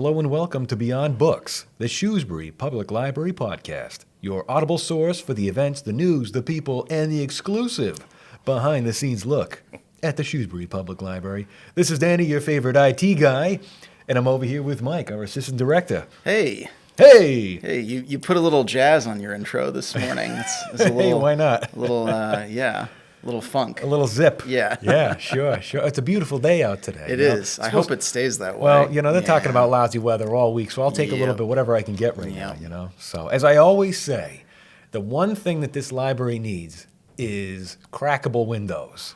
Hello and welcome to Beyond Books, the Shrewsbury Public Library podcast, your audible source for the events, the news, the people, and the exclusive behind-the-scenes look at the Shrewsbury Public Library. This is Danny, your favorite IT guy, and I'm over here with Mike, our assistant director. Hey. Hey! Hey, you put a little jazz on your intro this morning. It's a little, Hey, why not? A little, a little funk. A little zip. Yeah. Yeah, sure. It's a beautiful day out today. It is. I hope it stays that way. Well, they're talking about lousy weather all week, so I'll take a little bit, whatever I can get right now, So, as I always say, the one thing that this library needs is crackable windows.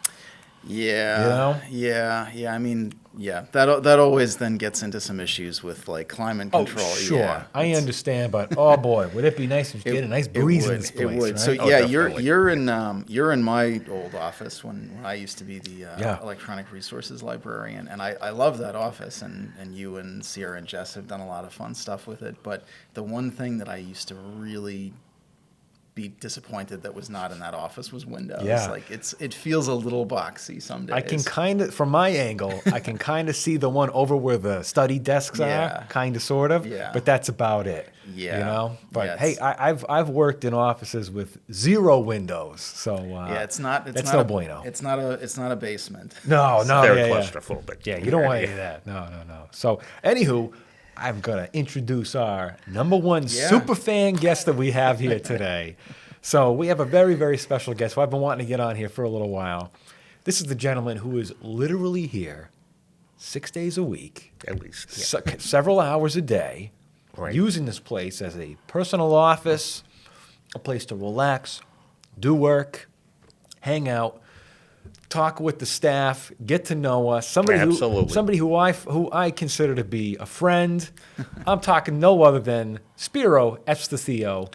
Yeah. Yeah. I mean, that always then gets into some issues with like climate control. Oh, sure. Yeah, I understand, but oh boy, would it be nice if you get a nice breeze in this place? It would. Right? So Definitely. you're in my old office when I used to be the electronic resources librarian, and I love that office, and you and Sierra and Jess have done a lot of fun stuff with it. But the one thing that I used to really be disappointed that was not in that office was windows. Yeah. Like it feels a little boxy some days. I can kind of, from my angle, I can kind of see the one over where the study desks are, kind of, sort of. Yeah. But that's about it. Yeah. But hey, I've worked in offices with zero windows, so it's not no bueno. It's not a basement. No, They're claustrophobic. Yeah, you don't want any of that. No. So, anywho, I'm going to introduce our number one super fan guest that we have here today. So we have a very, very special guest who I've been wanting to get on here for a little while. This is the gentleman who is literally here 6 days a week. At least. Several hours a day, using this place as a personal office, a place to relax, do work, hang out, talk with the staff, get to know us. Somebody who I consider to be a friend. I'm talking no other than Spiro Efstathiou.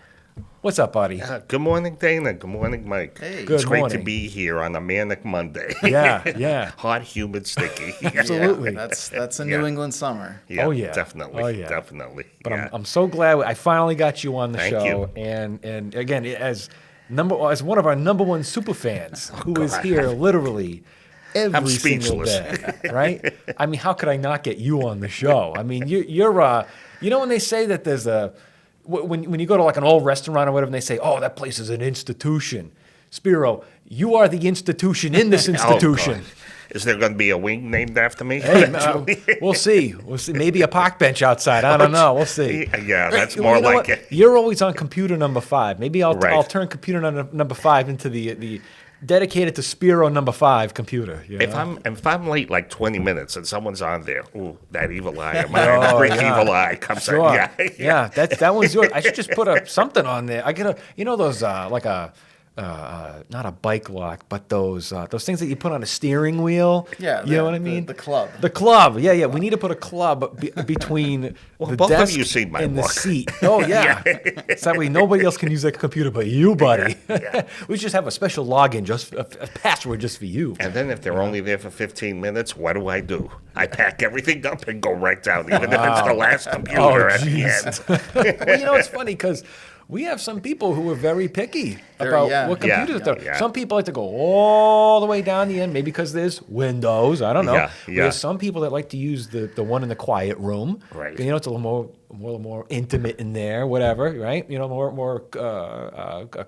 What's up, buddy? Good morning, Dana. Good morning, Mike. Hey. Good it's great morning. to be here on a manic Monday. Yeah. Hot, humid, sticky. Absolutely. That's a New England summer. Yeah, Oh, yeah. Definitely. Oh, yeah. Definitely. But yeah. I'm so glad I finally got you on the Thank show. you. And again, as one of our number one super fans who is here literally every single day, right? I mean, how could I not get you on the show? I mean, you're when they say that there's when you go to like an old restaurant or whatever, and they say, "Oh, that place is an institution." Spiro, you are the institution in this institution. Oh, is there going to be a wing named after me? Hey, we'll see. Maybe a park bench outside. I don't know. We'll see. Yeah, that's more like it. You're always on computer number 5. Maybe I'll turn computer number 5 into the dedicated to Spiro number 5 computer. You know? If I'm late like 20 minutes and someone's on there, ooh, that evil eye, my great evil eye comes out. Yeah, that one's yours. I should just put something on there. I get those like a. Not a bike lock, but those things that you put on a steering wheel. Yeah, you know what I mean. The club. The club. Yeah. We need to put a club between the both desk of you seen my and the work. seat. Oh yeah. So that way nobody else can use that computer but you, buddy. Yeah. We just have a special login, just a password just for you. And then if they're only there for 15 minutes, what do? I pack everything up and go right down, even if it's the last computer at the end. Well, it's funny because we have some people who are very picky about what computers are. Yeah. Some people like to go all the way down the end, maybe because there's Windows. I don't know. Yeah. There's some people that like to use the one in the quiet room. Right. It's a little more intimate in there, whatever, right? More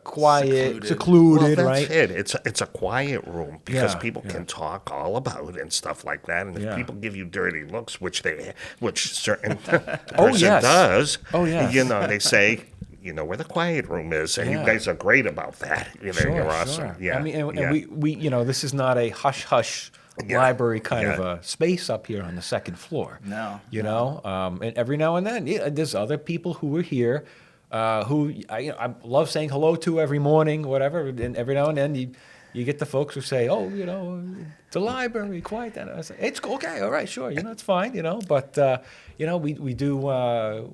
quiet, secluded, Well, right? that's it. It's a quiet room because Yeah, people can talk all about and stuff like that. And if people give you dirty looks, which certain person does, they say, you know where the quiet room is, and you guys are great about that. You're awesome. Sure. Yeah. I mean, and we this is not a hush library kind of a space up here on the second floor. No. And every now and then, there's other people who are here, who I love saying hello to every morning, whatever. And every now and then you get the folks who say, "Oh, it's a library, quiet." And I say, "It's okay, all right, sure, it's fine, But we do.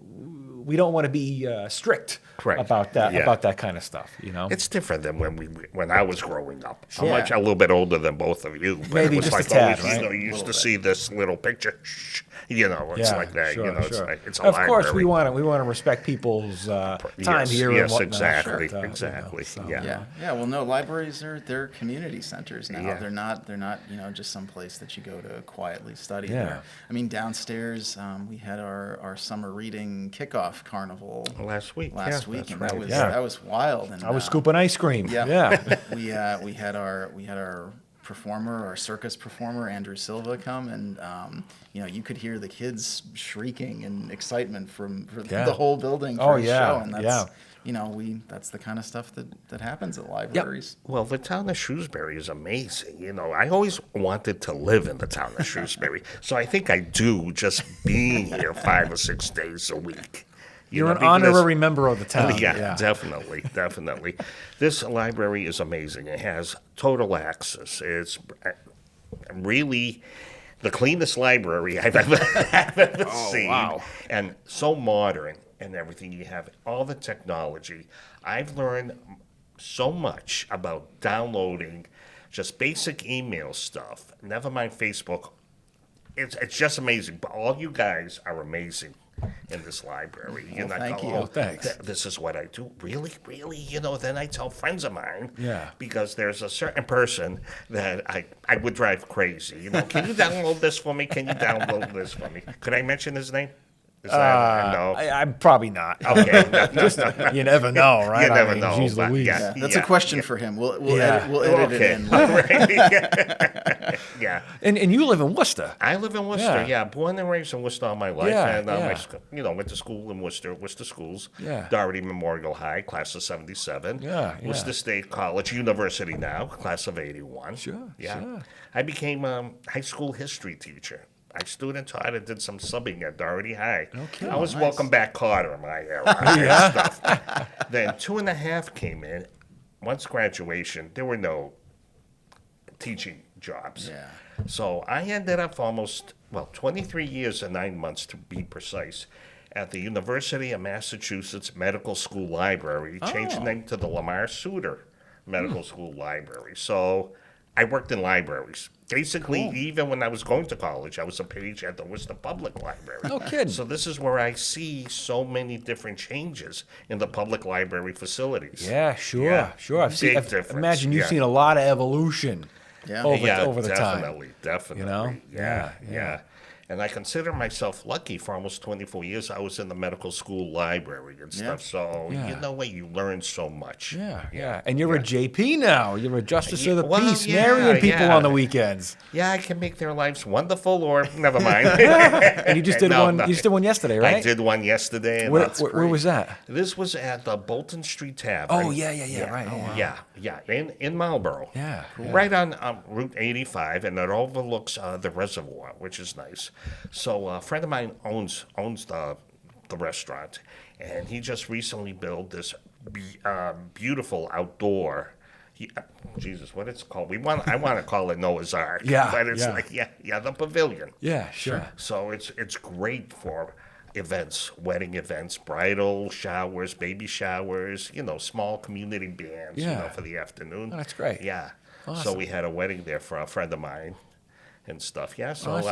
we don't want to be strict about that kind of stuff. It's different than when I was growing up. I'm a little bit older than both of you. But Maybe it was just like a tad, always, right? You used to see this little picture. It's like that. Sure, It's like it's a of library. course, we want to respect people's time here. Yes, and exactly, whatnot. exactly. So. Yeah. Well, no, libraries they're community centers now. Yeah. They're not just some place that you go to quietly study. Yeah. I mean, downstairs we had our summer reading kickoff carnival last week, and right. that was wild. And I was scooping ice cream. Yeah. we had our performer, our circus performer, Andrew Silva, come, and you could hear the kids shrieking in excitement from the whole building for the show, and that's that's the kind of stuff that happens at libraries. Yep. Well, the town of Shrewsbury is amazing. I always wanted to live in the town of Shrewsbury, so I think I do just being here 5 or 6 days a week. You're an honorary member of the town. Yeah, definitely. This library is amazing. It has total access. It's really the cleanest library I've ever seen. Wow. And so modern and everything. You have all the technology. I've learned so much about downloading just basic email stuff, never mind Facebook. It's just amazing. But all you guys are amazing in this library. Thank you. Thanks. This is what I do. Really? Then I tell friends of mine. Yeah. Because there's a certain person that I would drive crazy. Can you download this for me? Can you download this for me? Could I mention his name? Is that, no? I'm probably not. Okay. You never know, right? You never know. Geez Louise. That's a question for him. We'll edit it in. Yeah. And you live in Worcester. I live in Worcester. Yeah. Born and raised in Worcester all my life, and went to school in Worcester Schools. Yeah. Doherty Memorial High, class of '77. Yeah. Worcester State College, University now, class of '81. Sure. I became a high school history teacher. I student taught and did some subbing at Doherty High. Okay. I was Welcome Back Carter in my era. And stuff. Then 2.5 came in. Once graduation, there were no teaching jobs. Yeah. So I ended up 23 years and 9 months to be precise, at the University of Massachusetts Medical School Library, changed the name to the Lamar Suter Medical School Library. So I worked in libraries. Basically, even when I was going to college, I was a page at the Worcester Public Library. No kidding. So this is where I see so many different changes in the public library facilities. Yeah, sure. Big difference. Imagine you've seen a lot of evolution over the time. Definitely. Yeah. And I consider myself lucky. For almost 24 years, I was in the medical school library and stuff. So, you learn so much. Yeah. And you're a JP now. You're a Justice of the Peace, marrying people on the weekends. Yeah, I can make their lives wonderful, or never mind. And you just did one. You just did one yesterday, right? I did one yesterday. And where was that? This was at the Bolton Street Tavern. Oh, yeah. Right. Oh, wow. Yeah, in Marlboro. Yeah. Right on Route 85, and it overlooks the reservoir, which is nice. So a friend of mine owns the restaurant, and he just recently built this beautiful outdoor. Jesus, what it's called? I want to call it Noah's Ark. Yeah, but it's the pavilion. Yeah, sure. So it's great for events, wedding events, bridal showers, baby showers. small community bands. For the afternoon. Oh, that's great. Yeah. Awesome. So we had a wedding there for a friend of mine. And stuff, so awesome.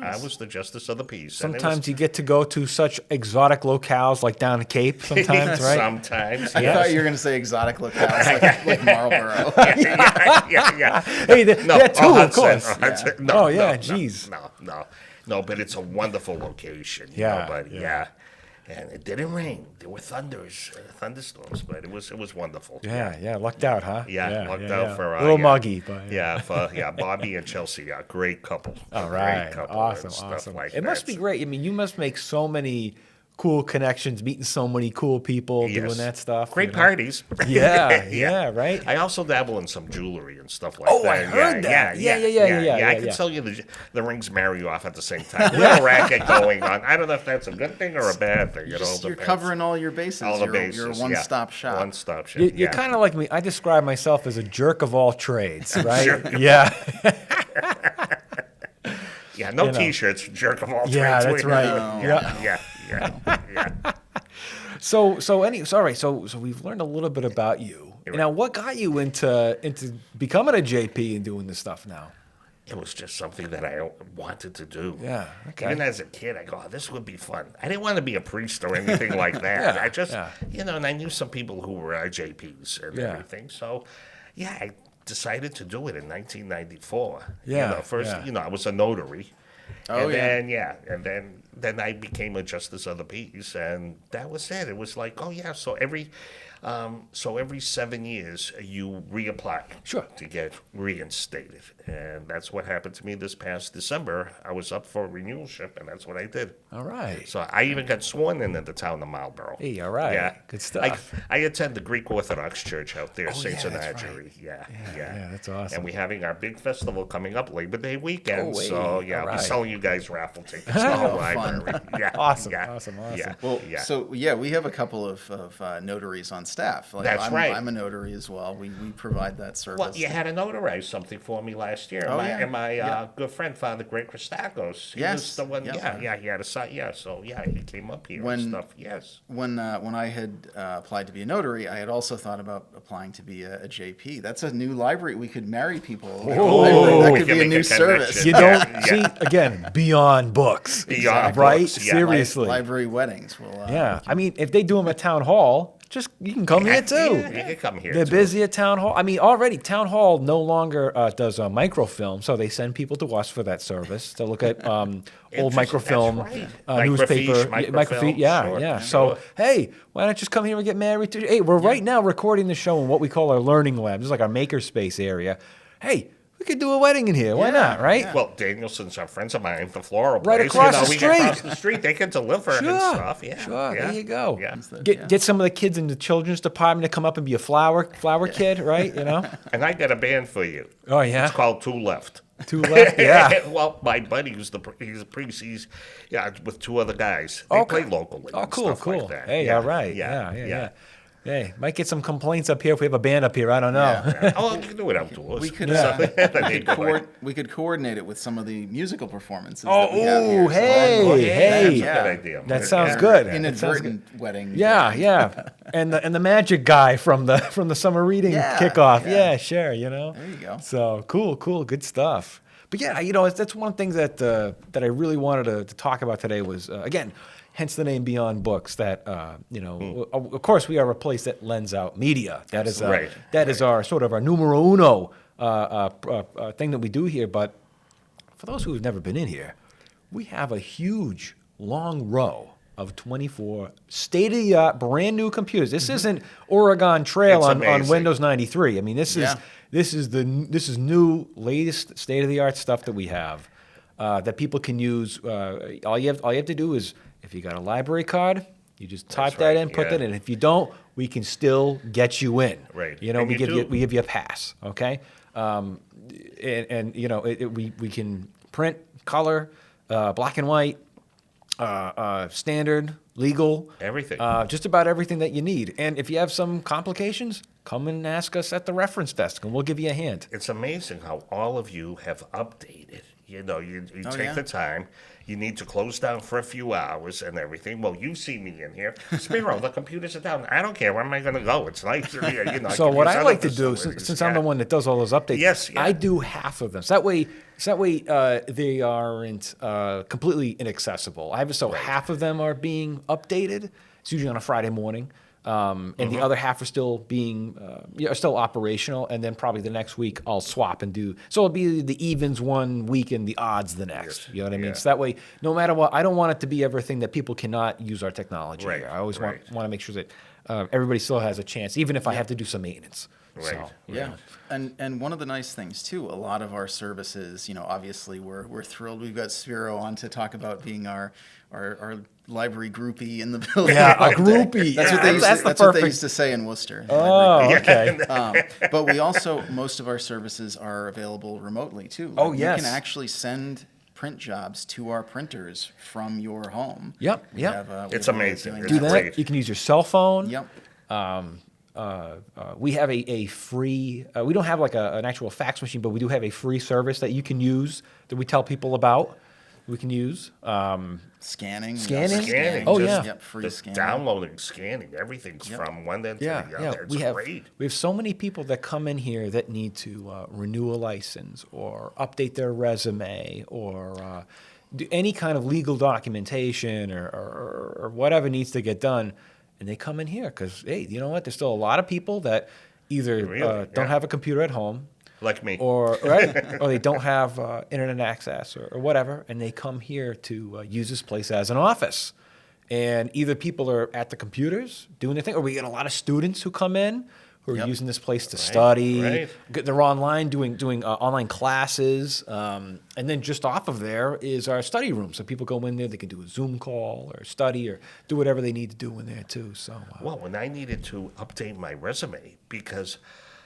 I was the Justice of the Peace. Sometimes you get to go to such exotic locales like down the Cape. Sometimes, right? Sometimes. I thought you were going to say exotic locales like Marlboro. Yeah. Hey, that too, of course. Geez. No, but it's a wonderful location. And it didn't rain. There were thunderstorms, but it was wonderful. Yeah. Lucked out, huh? Lucked out for a little muggy, but Bobby and Chelsea, a great couple. All right, great couple awesome. Like it must be great. I mean, you must make so many cool connections, meeting so many cool people, doing that stuff. Great parties. Yeah, right. I also dabble in some jewelry and stuff like that. Oh, I heard that. Yeah. I can sell you the rings marry you off at the same time. Little racket going on. I don't know if that's a good thing or a bad thing. You're covering all your bases. All the bases. You're a one-stop shop. One-stop shop. You're kind of like me. I describe myself as a jerk of all trades, right? Sure. Yeah. Yeah, no T-shirts, jerk of all trades. Yeah, that's right. Yeah. So we've learned a little bit about you. Now, what got you into becoming a JP and doing this stuff now? It was just something that I wanted to do. Yeah. Okay. Even as a kid, I go, this would be fun. I didn't want to be a priest or anything like that. I just, and I knew some people who were JPs and everything. So, I decided to do it in 1994. First, I was a notary. Then I became a justice of the peace, and that was it. It was like, so every 7 years you reapply to get reinstated, and that's what happened to me this past December. I was up for renewalship, and that's what I did. All right. So I even got sworn in the town of Marlborough. Hey, all right. Yeah, good stuff. I attend the Greek Orthodox Church out there, St. Sonagery. Right. Yeah, that's awesome. And we're having our big festival coming up Labor Day weekend. So I'll be selling you guys raffle tickets to the library. Yeah, awesome. Yeah. Well, we have a couple of notaries on staff. That's right. I'm a notary as well. We provide that service. Well, you had to notarize something for me last year. And my good friend, Father Greg Christakos, he was the one. He had a sign. So he came up here and stuff. Yes. When I had applied to be a notary, I had also thought about applying to be a JP. That's a new library. We could marry people. That could be a new service. You don't see again beyond books. Beyond right? Books, Seriously. Library weddings. I mean, if they do them at town hall. You can come here too. You can come here. They're busy at town hall. I mean, already town hall no longer does microfilm, so they send people to us for that service to look at old microfilm, newspaper, microfiche. So hey, why not just come here and get married? Hey, we're right now recording the show in what we call our learning lab. This is like our makerspace area. Hey. We could do a wedding in here. Why not, right? Yeah. Well, Danielson's are friends of mine, the floral right place. Across the street. Across the street. They can deliver and stuff. Yeah. There you go. Yeah. Get some of the kids in the children's department to come up and be a flower kid, right? And I got a band for you. Oh, yeah? It's called Two Left. Two Left, yeah. Well, my buddy, he's a priest. He's with two other guys. They play locally. Oh, cool. Like that. Hey, all right. Yeah. Hey, might get some complaints up here if we have a band up here. I don't know. You can do it outdoors. We could coordinate it with some of the musical performances. Hey. That's a good idea. That sounds good. Inadvertent wedding. Yeah. And the magic guy from the summer reading kickoff. Yeah, sure. There you go. So cool, good stuff. But that's one of the things that I really wanted to talk about today was again. Hence the name Beyond Books. That of course, we are a place that lends out media. That is is our sort of our numero uno thing that we do here. But for those who have never been in here, we have a huge, long row of 24 state-of-the-art, brand new computers. This isn't Oregon Trail on Windows 93. I mean, this is new, latest, state-of-the-art stuff that we have that people can use. All you have to do is. If you got a library card, you just type that in, put that in. If you don't, we can still get you in. Right. We give you a pass. Okay. We can print, color, black and white, standard, legal, everything. Just about everything that you need. And if you have some complications, come and ask us at the reference desk, and we'll give you a hand. It's amazing how all of you have updated. You take the time. You need to close down for a few hours and everything. Well, you see me in here. Spiro, the computers are down. I don't care. Where am I going to go? It's nice. So what I like to do, since I'm the one that does all those updates, I do half of them. So that way they aren't completely inaccessible. Half of them are being updated. It's usually on a Friday morning. And the other half are still still operational, and then probably the next week I'll swap and do. So it'll be the evens one week and the odds the next. Yes. You know what I mean? So that way, no matter what, I don't want it to be everything that people cannot use our technology. Right. Here. I always want to make sure that everybody still has a chance, even if I have to do some maintenance. Right. So, And one of the nice things too, a lot of our services, obviously we're thrilled. We've got Spiro on to talk about being our library groupie in the building. Yeah, a groupie. That's what they used to say in Worcester. Oh, okay. But we also, most of our services are available remotely too. Yes. You can actually send print jobs to our printers from your home. Yep. It's amazing. Do that. Great. You can use your cell phone. Yep. We have a free, we don't have like an actual fax machine, but we do have a free service that you can use that we tell people about. we can use. Scanning. Oh, yeah. Yep, free scanning. Downloading, scanning, everything's from one end to the other. It's great. We have so many people that come in here that need to renew a license or update their resume or do any kind of legal documentation or whatever needs to get done. And they come in here because, hey, you know what? There's still a lot of people that either don't have a computer at home. Like me. Or they don't have internet access or whatever, and they come here to use this place as an office. And either people are at the computers doing their thing, or we get a lot of students who come in who are using this place to study. Right. They're online doing online classes. And then just off of there is our study room. So people go in there, they can do a Zoom call or study or do whatever they need to do in there too. So well, when I needed to update my resume because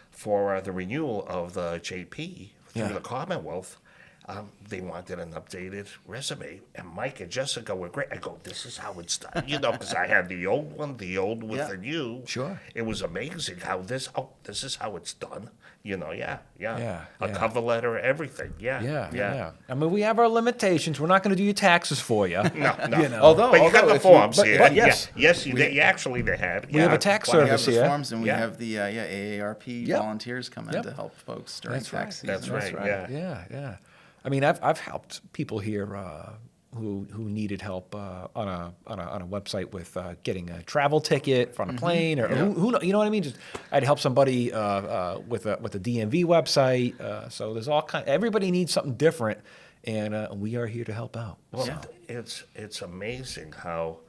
for the renewal of the JP through the Commonwealth, they wanted an updated resume. And Mike and Jessica were great. I go, this is how it's done. Because I had the old one, the old with the new. Sure. It was amazing how this is how it's done. A cover letter, everything. Yeah. I mean, we have our limitations. We're not going to do your taxes for you. No. Although you got the forms here. But yes. Yes, they actually they had. We have a tax service we have here. the forms, and we have the AARP volunteers come in to help folks during tax season. That's right. Yeah. I mean, I've helped people here who needed help on a website with getting a travel ticket on a plane, or who you know what I mean. Just I'd help somebody with a DMV website. So there's all kind. Everybody needs something different, and we are here to help out. Well, it's amazing how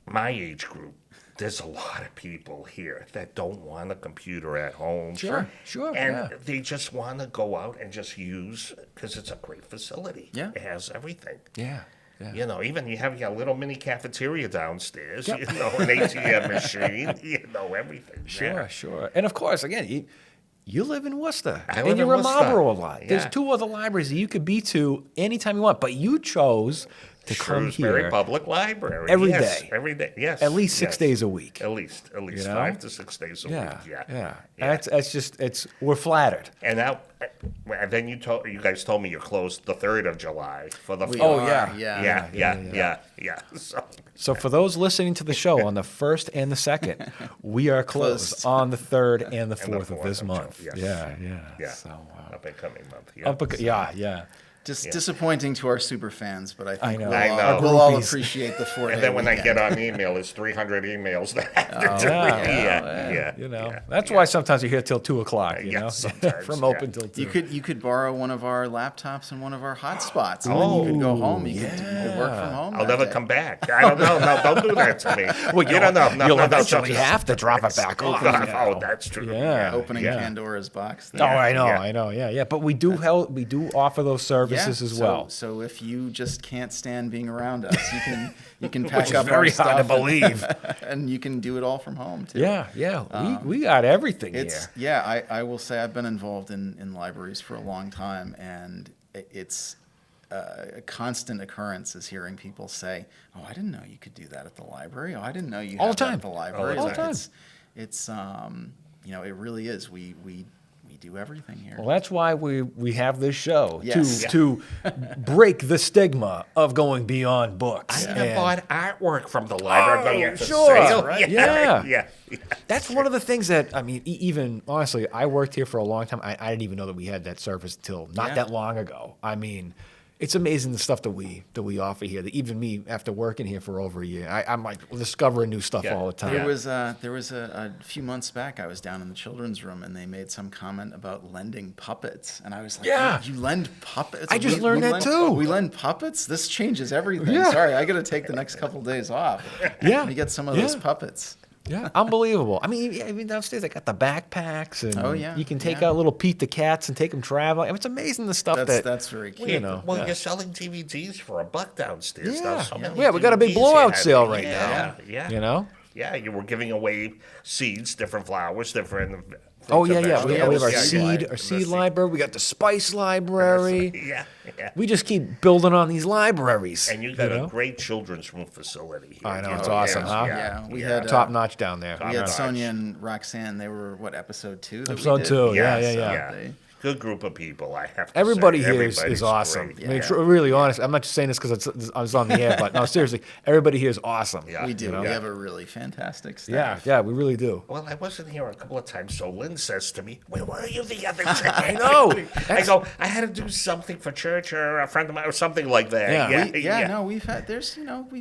my age group. There's a lot of people here that don't want a computer at home. Sure. And they just want to go out and just use, because it's a great facility. Yeah. It has everything. Yeah. Even you have your little mini cafeteria downstairs, an ATM machine, everything. Sure. And of course, again, you live in Worcester. And you're in in Marlboro a lot. Yeah. There's 2 other libraries that you could be to anytime you want, but you chose to come Shrewsbury here Public Library. every day. Every day, yes. At least 6 days a week. At least 5 to 6 days a week. Yeah. That's just we're flattered. And now, and then you guys told me you're closed the 3rd of July for the. Yeah. So for those listening to the show on the 1st and the 2nd, we are closed on the 3rd and the 4th of this month. Yes. Yeah. So up and coming month. Yeah. Just disappointing to our super fans, but I think I we'll all appreciate the 4 days. And then when I get on email, it's 300 emails that I have to Yeah. That's why sometimes you're here till 2:00. You know, from open till 2. You could borrow one of our laptops and one of our hotspots, and then you could go home. You could work from home. I'll never come back. I don't know. No, don't do that to me. Well, you don't know. You'll eventually have to drop it back off. Oh, that's true. Yeah. Opening Pandora's box. Oh, I know. Yeah. But we do offer those services as well. So if you just can't stand being around us, you can pack up very our stuff hard to believe, and you can do it all from home too. Yeah. We got everything here. Yeah, I will say I've been involved in libraries for a long time, and it's a constant occurrence is hearing people say, "Oh, I didn't know you could do that at the library. Oh, I didn't know you had that at the library." All the time. It's it really is. We do everything here. Well, that's why we have this show Yes. to break the stigma of going beyond books. I even bought artwork from the library. Oh, sure. Right? Yeah. That's one of the things that, I mean, even honestly, I worked here for a long time. I didn't even know that we had that service until not that long ago. I mean, it's amazing the stuff that we offer here. That even me, after working here for over a year, I'm like discovering new stuff all the time. There was a few months back. I was down in the children's room, and they made some comment about lending puppets, and I was like, "You lend puppets?" I just learned that too. We lend puppets. This changes everything. Sorry, I got to take the next couple days off. Yeah, to get some of those puppets. Yeah, unbelievable. I mean, downstairs they got the backpacks, and you can take out little Pete the cats and take them traveling. I mean, it's amazing the stuff that's very cool. You're selling DVDs for $1 downstairs. Yeah, we got a big blowout sale right now. Yeah. You know? Yeah, you were giving away seeds, different flowers, different. We have our seed library. We got the spice library. Yeah. We just keep building on these libraries. And you got a great children's room facility here. I know, it's awesome, huh? Yeah, we had top notch down there. We had Sonia and Roxanne. They were episode 2? Episode 2. Yeah. Good group of people, I have to Everybody say. here is awesome. Great. I mean, really honest. I'm not just saying this because I was on the air, but no, seriously, everybody here is awesome. Yeah, we do. You know? We have a really fantastic staff. Yeah, we really do. Well, I wasn't here a couple of times, so Lynn says to me, "Where were you the other day?" I know. I go, I had to do something for church or a friend of mine or something like that. No, we've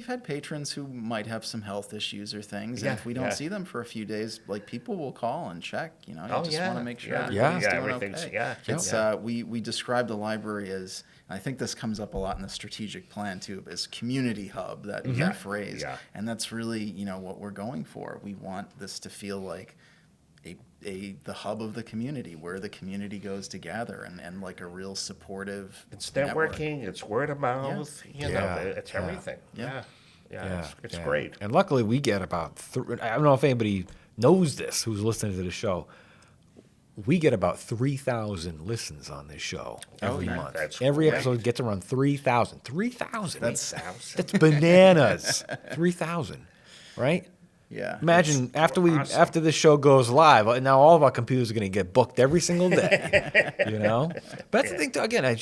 had patrons who might have some health issues or things, and if we don't see them for a few days, like people will call and check. You know, you just want to make sure everybody's doing okay. It's we describe the library as, and I think this comes up a lot in the strategic plan too, as community hub, that phrase. Yeah. And that's really, what we're going for. We want this to feel like the hub of the community, where the community goes to gather, and like a real supportive It's networking, it's word of mouth, it's everything. It's great. And luckily we get about, I don't know if anybody knows this who's listening to the show, we get about 3,000 listens on this show every month. That's every great. episode gets around 3,000. 3,000. That's bananas. 3,000, right? Yeah. Imagine after this show goes live, now all of our computers are going to get booked every single day. But that's the thing. Again,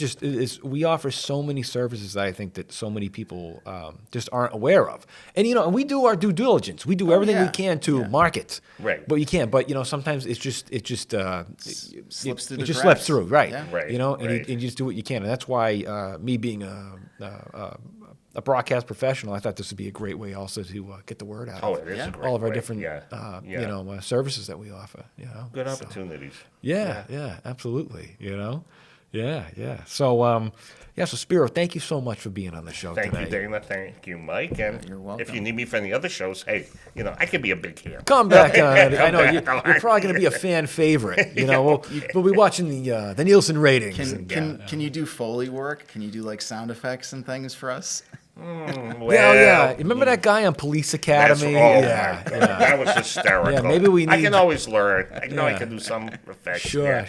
we offer so many services that I think that so many people just aren't aware of. And and we do our due diligence. We do everything we can to market. Right. But you can't. But sometimes it just slips through. It just slips through. Right. Yeah. Right. And you just do what you can. And that's why me being a broadcast professional, I thought this would be a great way also to get the word out. Oh, it is a great all of our way. different, services that we offer. Good opportunities. Yeah, absolutely. Yeah. So, so Spiro, thank you so much for being on the show today. Thank you, Dana. Thank you, Mike. And you're welcome. If you need me for any other shows, hey, I could be a big hand. Come back on. I know you're probably going to be a fan favorite. We'll be watching the Nielsen ratings. Can you do Foley work? Can you do like sound effects and things for us? Remember that guy on Police Academy? That was hysterical. Yeah, maybe we need. I can always learn. I know I can do some effects. Sure.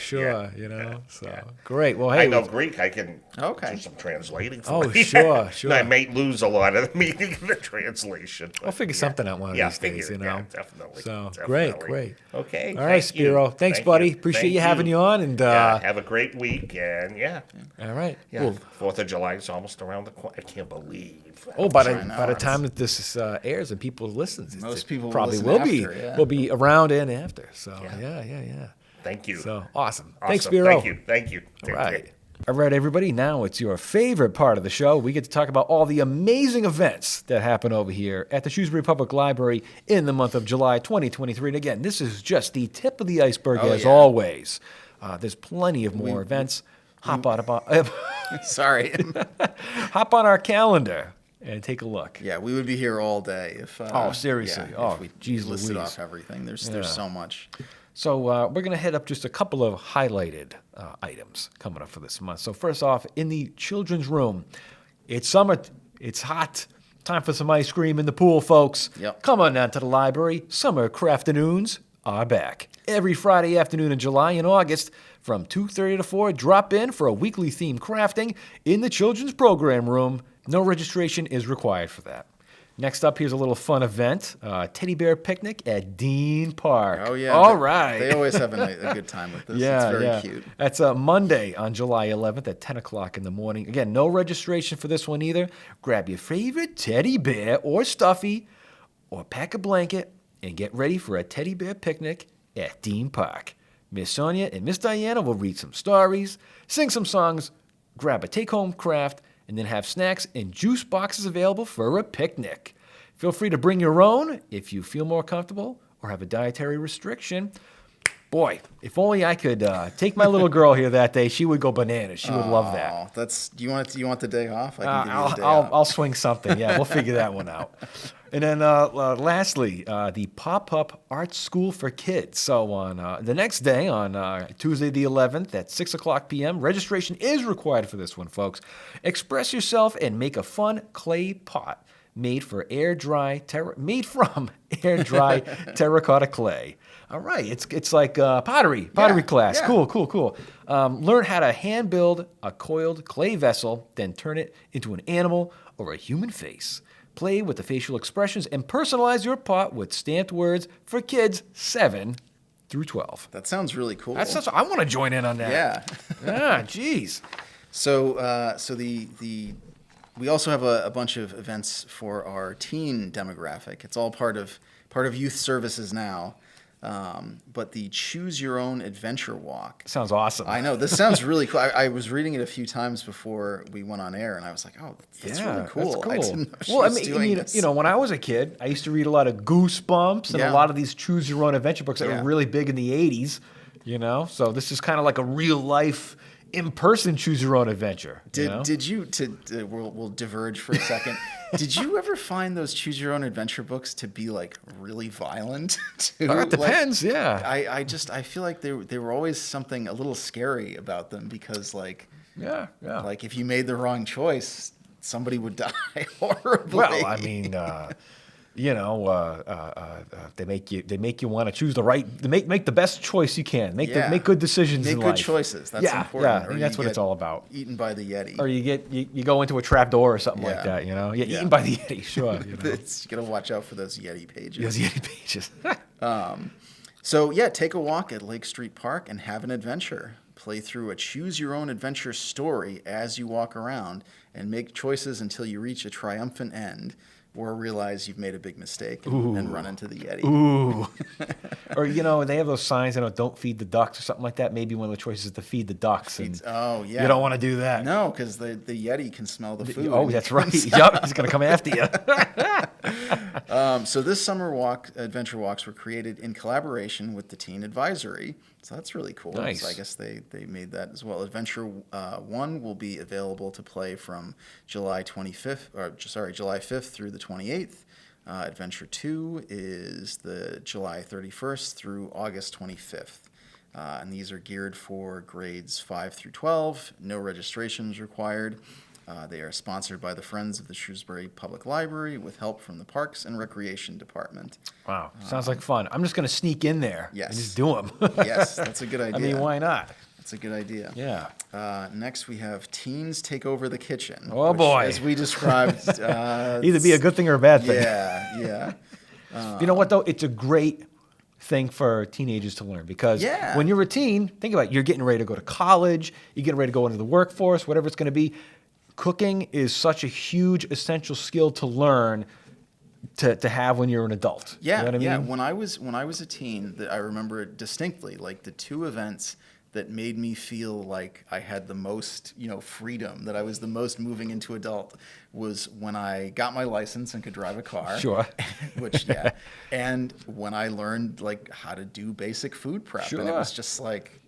Great. Well, hey, I know Greek. I can do some translating. For you. Sure. I may lose a lot of the meaning of the translation. I'll figure something out one of these days. Definitely. So definitely. great. Okay. All right, Spiro. Thanks, buddy. Appreciate you having you on. And have a great week. And all right. Yeah. Well, 4th of July is almost around the corner. I can't believe. By the time that this airs and people listen, most people probably will be around and after. So yeah. Thank you. So awesome. Thanks, Spiro. Thank you. All right, everybody. Now it's your favorite part of the show. We get to talk about all the amazing events that happen over here at the Shrewsbury Public Library in the month of July 2023. And again, this is just the tip of the iceberg, always. There's plenty of more events. Hop on our calendar and take a look. Yeah, we would be here all day if. Seriously. If we listed off everything. There's so much. So we're going to hit up just a couple of highlighted items coming up for this month. So first off, in the children's room, it's summer, it's hot. Time for some ice cream in the pool, folks. Yep. Come on down to the library. Summer Crafternoons are back. Every Friday afternoon in July and August from 2:30 to 4, drop in for a weekly themed crafting in the children's program room. No registration is required for that. Next up, here's a little fun event, teddy bear picnic at Dean Park. Oh, yeah. All right. They always have a good time with this. It's very cute. That's Monday on July 11th at 10 o'clock in the morning. Again, no registration for this one either. Grab your favorite teddy bear or stuffy or pack a blanket and get ready for a teddy bear picnic at Dean Park. Miss Sonia and Miss Diana will read some stories, sing some songs, grab a take-home craft, and then have snacks and juice boxes available for a picnic. Feel free to bring your own if you feel more comfortable or have a dietary restriction. Boy, if only I could take my little girl here that day, she would go bananas. She would love that. Do you want the day off? I can give you the day I'll swing something. Yeah, we'll figure that one out. And then lastly, the Pop-Up Art School for Kids. So on the next day, on Tuesday the 11th at 6 o'clock p.m., registration is required for this one, folks. Express yourself and make a fun clay pot made from air-dry terracotta clay. All right, it's like pottery class. Yeah. Cool. Learn how to hand build a coiled clay vessel, then turn it into an animal or a human face. Play with the facial expressions and personalize your pot with stamped words for kids 7 through 12. That sounds really cool. I want to join in on that. Yeah. Geez. So we also have a bunch of events for our teen demographic. It's all part of youth services now. But the Choose Your Own Adventure Walk. Sounds awesome. I know. This sounds really cool. I was reading it a few times before we went on air, and I was like, oh, that's really cool. That's cool. I didn't know she was doing this. When I was a kid, I used to read a lot of Goosebumps and a lot of these Choose Your Own Adventure books that were really big in the 80s, So this is kind of like a real life in-person Choose Your Own Adventure. Did you we'll diverge for a second. Did you ever find those Choose Your Own Adventure books to be like really violent too? It depends, I feel like they were always something a little scary about them because like if you made the wrong choice, somebody would die horribly. Well, I mean, they make you want to choose the right, make the best choice you can. Make good decisions in life. Make good choices. That's important. Yeah, I think that's what it's all about. Eaten by the Yeti. Or you go into a trap door or something like that. Eaten by the Yeti. Sure. You gotta watch out for those Yeti pages. Those Yeti pages. So take a walk at Lake Street Park and have an adventure. Play through a Choose Your Own Adventure story as you walk around and make choices until you reach a triumphant end. Or realize you've made a big mistake and run into the Yeti. Ooh. Or, they have those signs, don't feed the ducks or something like that. Maybe one of the choices is to feed the ducks. You don't want to do that. No, because the Yeti can smell the food. Oh, that's right. Yep, he's going to come after you. So this summer adventure walks were created in collaboration with the Teen Advisory. So that's really cool. Nice. So I guess they made that as well. Adventure 1 will be available to play from July 5th through the 28th. Adventure 2 is the July 31st through August 25th. And these are geared for grades 5 through 12. No registrations required. They are sponsored by the Friends of the Shrewsbury Public Library with help from the Parks and Recreation Department. Wow. Sounds like fun. I'm just going to sneak in there and just do them. Yes, that's a good idea. I mean, why not? That's a good idea. Yeah. Next, we have Teens Take Over the Kitchen. Oh, boy. As we described. Either be a good thing or a bad thing. Yeah. You know what, though? It's a great thing for teenagers to learn because when you're a teen, think about it. You're getting ready to go to college. You're getting ready to go into the workforce, whatever it's going to be. Cooking is such a huge essential skill to learn to have when you're an adult. Yeah, you know what I mean? Yeah. When I was a teen, I remember it distinctly. Like the two events that made me feel like I had the most, freedom, that I was the most moving into adult, was when I got my license and could drive a car. Sure. And when I learned how to do basic food prep, and it was just like,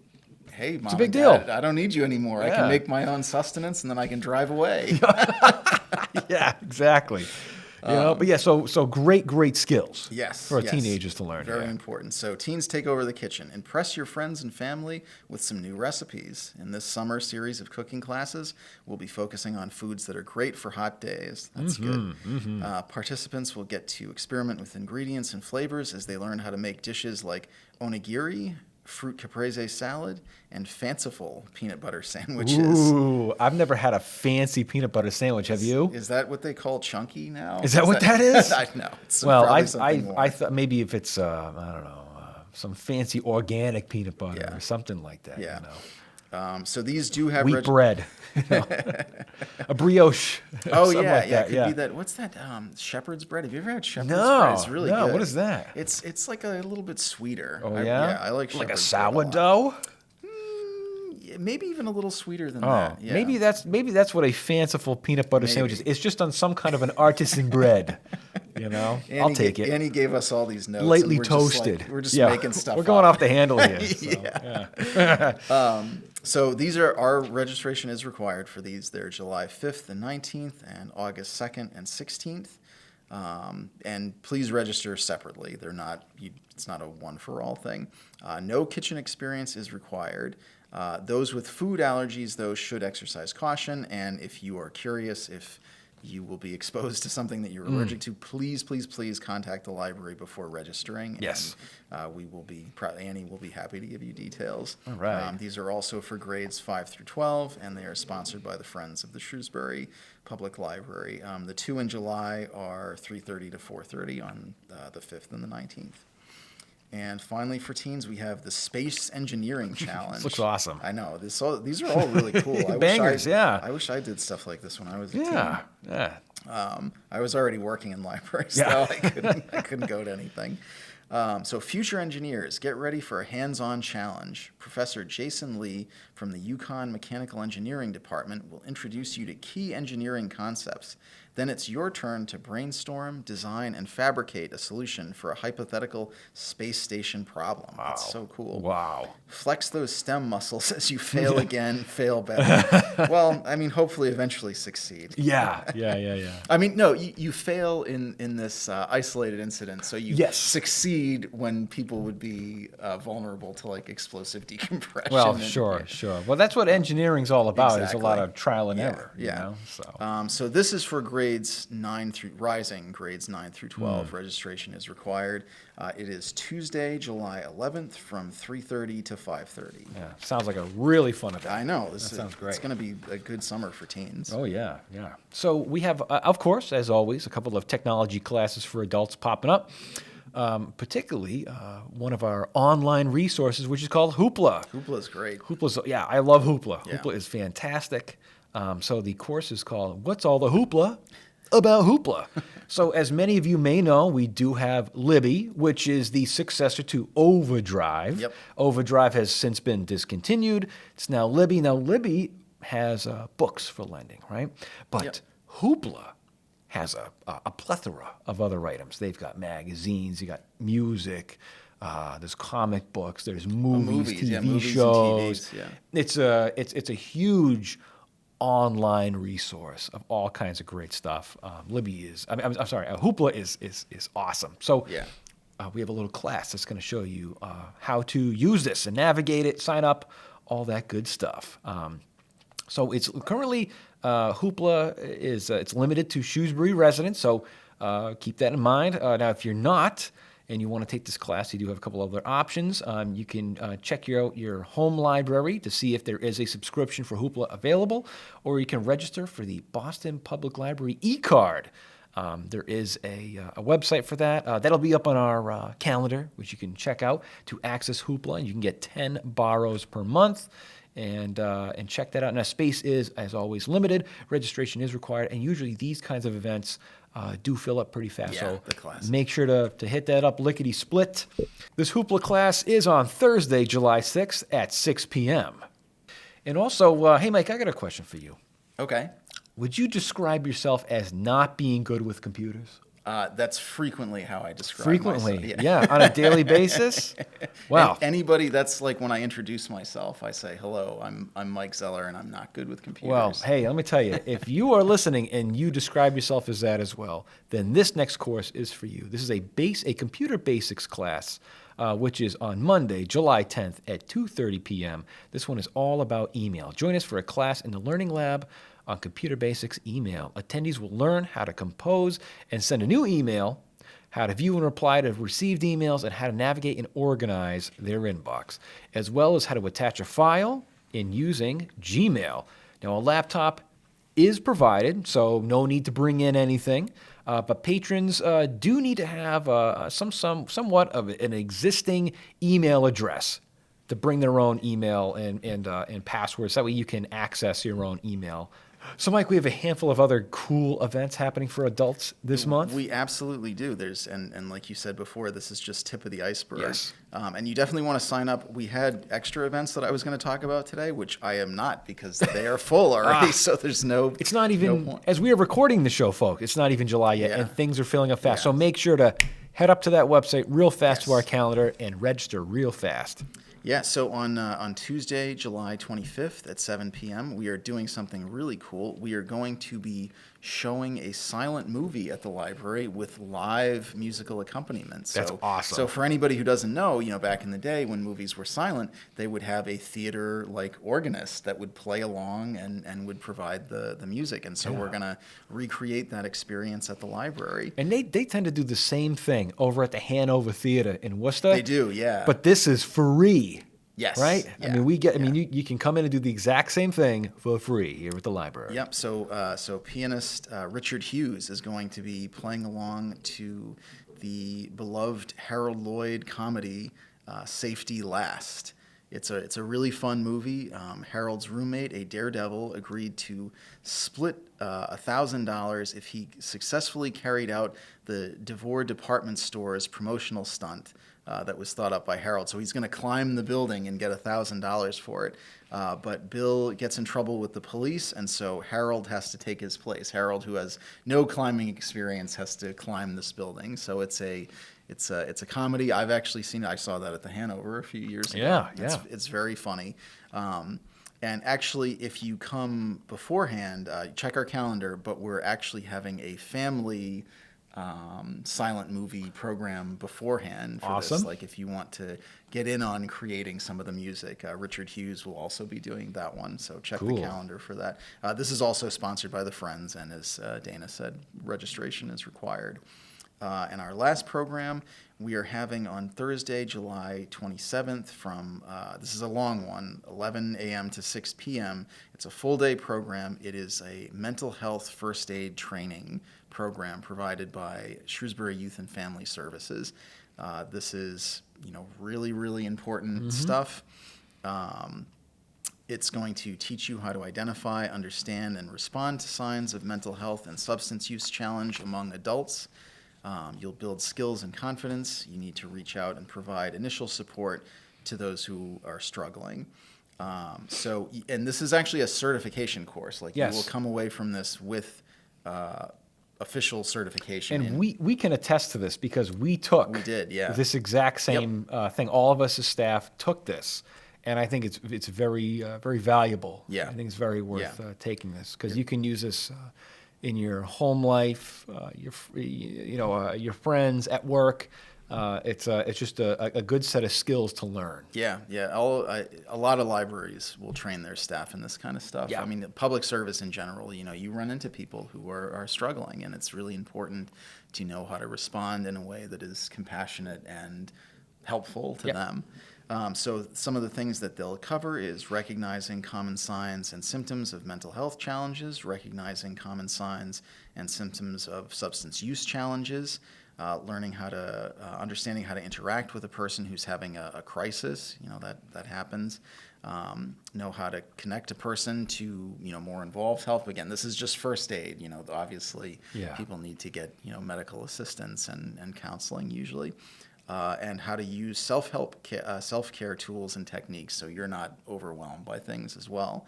hey, Mom, it's a big deal. I don't need you anymore. I can make my own sustenance, and then I can drive away. Yeah, exactly. So great skills. Yes, for teenagers to learn. Very important. So Teens Take Over the Kitchen. Impress your friends and family with some new recipes. In this summer series of cooking classes, we'll be focusing on foods that are great for hot days. That's good. Mm-hmm. Participants will get to experiment with ingredients and flavors as they learn how to make dishes like onigiri, fruit caprese salad, and fanciful peanut butter sandwiches. Ooh, I've never had a fancy peanut butter sandwich. Have you? Is that what they call chunky now? Is that what that is? I know. Well, I thought maybe if it's I don't know, some fancy organic peanut butter or something like that. Yeah. So these do have wheat bread, a brioche. Oh yeah, it could be that. What's that? Shepherd's bread. Have you ever had shepherd's bread? It's really good. What is that? It's like a little bit sweeter. Oh yeah, I like like a sourdough. Maybe even a little sweeter than that. Yeah. Maybe that's what a fanciful peanut butter sandwich is. It's just on some kind of an artisan bread. I'll take it. Annie gave us all these notes. Lightly toasted. We're just making stuff. We're going off the handle here. So these are our registration is required for these. They're July 5th and 19th and August 2nd and 16th. And please register separately. It's not a one-for-all thing. No kitchen experience is required. Those with food allergies, though, should exercise caution. And if you are curious if you will be exposed to something that you're allergic to, please contact the library before registering. Yes. And Annie will be happy to give you details. All right. These are also for grades 5 through 12, and they are sponsored by the Friends of the Shrewsbury Public Library. The two in July are 3:30 to 4:30 on the 5th and the 19th. And finally, for teens, we have the Space Engineering Challenge. This looks awesome. I know. These are all really cool. Bangers, I wish I did stuff like this when I was a teen. Yeah. I was already working in libraries, so I couldn't go to anything. So future engineers, get ready for a hands-on challenge. Professor Jason Lee from the UConn Mechanical Engineering Department will introduce you to key engineering concepts. Then it's your turn to brainstorm, design, and fabricate a solution for a hypothetical space station problem. Wow. That's so cool. Wow. Flex those STEM muscles as you fail again, fail better. Well, I mean, hopefully eventually succeed. Yeah. I mean, no, you fail in this isolated incident, so you succeed when people would be vulnerable to like explosive decompression. Well, sure. Well, that's what engineering's all about. Exactly. It's a lot of trial and error. Yeah. So this is for rising grades 9 through 12. Registration is required. It is Tuesday, July 11th from 3:30 to 5:30. Yeah, sounds like a really fun event. I know. That sounds great. It's going to be a good summer for teens. Oh, yeah. So we have, of course, as always, a couple of technology classes for adults popping up. Particularly one of our online resources, which is called Hoopla. Hoopla is great. I love Hoopla. Yeah. Hoopla is fantastic. So the course is called What's All the Hoopla About Hoopla? So as many of you may know, we do have Libby, which is the successor to Overdrive. Yep. Overdrive has since been discontinued. It's now Libby. Now Libby has books for lending, right? But Hoopla has a plethora of other items. They've got magazines, you got music, there's comic books, there's movies, TV shows. It's a huge online resource of all kinds of great stuff. Hoopla is awesome. So we have a little class that's going to show you how to use this and navigate it, sign up, all that good stuff. So it's currently Hoopla is it's limited to Shrewsbury residents, so keep that in mind. Now, if you're not and you want to take this class, you do have a couple other options. You can check your home library to see if there is a subscription for Hoopla available, or you can register for the Boston Public Library e-card. There is a website for that. That'll be up on our calendar, which you can check out to access Hoopla, and you can get 10 borrows per month. And check that out. Now, space is, as always, limited. Registration is required, and usually these kinds of events do fill up pretty fast. So make sure to hit that up lickety-split. This Hoopla class is on Thursday, July 6th at 6 p.m. And also, hey, Mike, I got a question for you. Okay. Would you describe yourself as not being good with computers? That's frequently how I describe myself. On a daily basis. Wow. Anybody, that's like when I introduce myself, I say, hello, I'm Mike Zeller, and I'm not good with computers. Well, hey, let me tell you, if you are listening and you describe yourself as that as well, then this next course is for you. This is a computer basics class, which is on Monday, July 10th at 2:30 p.m. This one is all about email. Join us for a class in the Learning Lab on Computer Basics email. Attendees will learn how to compose and send a new email, how to view and reply to received emails, and how to navigate and organize their inbox, as well as how to attach a file in using Gmail. Now, a laptop is provided, so no need to bring in anything, but patrons do need to have somewhat of an existing email address to bring their own email and passwords. That way you can access your own email. So, Mike, we have a handful of other cool events happening for adults this month. We absolutely do. There's and like you said before, this is just tip of the iceberg. Yes. And you definitely want to sign up. We had extra events that I was going to talk about today, which I am not because they are full already. So there's no. It's not even no point. As we are recording the show, folks. It's not even July yet, and things are filling up fast. So make sure to head up to that website real fast to our calendar and register real fast. Yeah, so on Tuesday, July 25th at 7 p.m., we are doing something really cool. We are going to be showing a silent movie at the library with live musical accompaniment. That's awesome. So for anybody who doesn't know, back in the day when movies were silent, they would have a theater-like organist that would play along and would provide the music. And so we're going to recreate that experience at the library. And they tend to do the same thing over at the Hanover Theater in Worcester. They do, yeah. But this is free. Yes. Right? Yeah. You can come in and do the exact same thing for free here at the library. Yep. So pianist Richard Hughes is going to be playing along to the beloved Harold Lloyd comedy Safety Last. It's a really fun movie. Harold's roommate, a daredevil, agreed to split $1,000 if he successfully carried out the Devore department store's promotional stunt that was thought up by Harold. So he's going to climb the building and get $1,000 for it. But Bill gets in trouble with the police, and so Harold has to take his place. Harold, who has no climbing experience, has to climb this building. So it's a comedy. I've actually seen it. I saw that at the Hanover a few years ago. Yeah. It's very funny. And actually, if you come beforehand, check our calendar, but we're actually having a family silent movie program beforehand for this. Like if you want to get in on creating some of the music, Richard Hughes will also be doing that one. So check the calendar for that. This is also sponsored by the Friends, and as Dana said, registration is required. And our last program we are having on Thursday, July 27th from, this is a long one, 11 a.m. to 6 p.m. It's a full-day program. It is a mental health first aid training program provided by Shrewsbury Youth and Family Services. This is, really, really important stuff. It's going to teach you how to identify, understand, and respond to signs of mental health and substance use challenge among adults. You'll build skills and confidence. You need to reach out and provide initial support to those who are struggling. And this is actually a certification course. You will come away from this with official certification. And we can attest to this because we did, this exact same thing. All of us as staff took this. And I think it's very, very valuable. Yeah. I think it's very worth taking this because you can use this in your home life, your friends, at work. It's just a good set of skills to learn. Yeah. A lot of libraries will train their staff in this kind of stuff. Yeah. I mean, public service in general, you run into people who are struggling, and it's really important to know how to respond in a way that is compassionate and helpful to them. So some of the things that they'll cover is recognizing common signs and symptoms of mental health challenges, recognizing common signs and symptoms of substance use challenges, learning how to, understanding how to interact with a person who's having a crisis, that happens, know how to connect a person to, more involved help. Again, this is just first aid, obviously people need to get, medical assistance and counseling usually. And how to use self-care tools and techniques so you're not overwhelmed by things as well.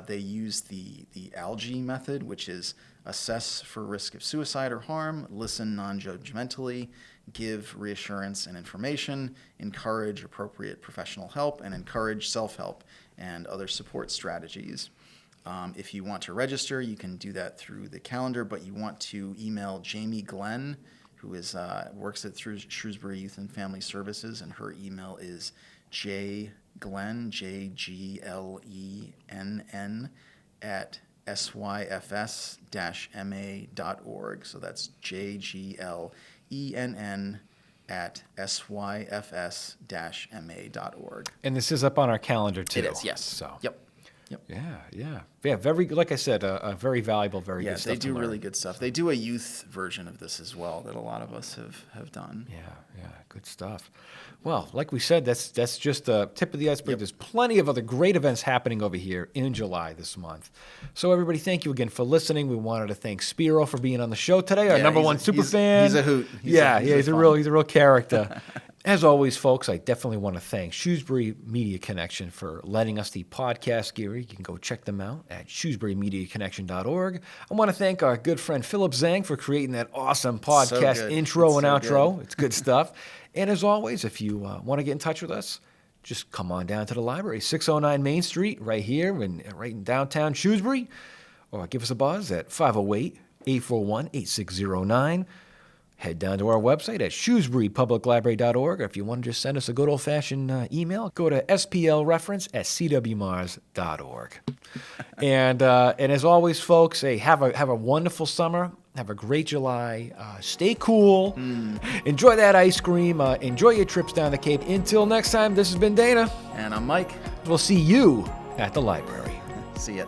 They use the ALGE method, which is assess for risk of suicide or harm, listen non-judgmentally, give reassurance and information, encourage appropriate professional help, and encourage self-help and other support strategies. If you want to register, you can do that through the calendar, but you want to email Jamie Glenn, who works at Shrewsbury Youth and Family Services, and her email is jglenn, JGLENN, at syfs-ma.org. So that's JGLENN at syfs-ma.org. And this is up on our calendar too. It is, yes. So. Yep. Yeah. Very, like I said, a very valuable, very good stuff. Yeah, they do really good stuff. They do a youth version of this as well that a lot of us have done. Yeah, good stuff. Well, like we said, that's just the tip of the iceberg. There's plenty of other great events happening over here in July this month. So everybody, thank you again for listening. We wanted to thank Spiro for being on the show today, our number one super fan. He's a hoot. He's a real character. As always, folks, I definitely want to thank Shrewsbury Media Connection for lending us the podcast gear. You can go check them out at shrewsburymediaconnection.org. I want to thank our good friend Philip Zhang for creating that awesome podcast intro and outro. It's good stuff. And as always, if you want to get in touch with us, just come on down to the library, 609 Main Street, right here, right in downtown Shrewsbury, or give us a buzz at 508-841-8609. Head down to our website at shrewsburypubliclibrary.org. Or if you want to just send us a good old-fashioned email, go to splreference@cwmars.org. And as always, folks, hey, have a wonderful summer. Have a great July. Stay cool. Enjoy that ice cream. Enjoy your trips down the Cape. Until next time, this has been Dana. And I'm Mike. We'll see you at the library. See ya.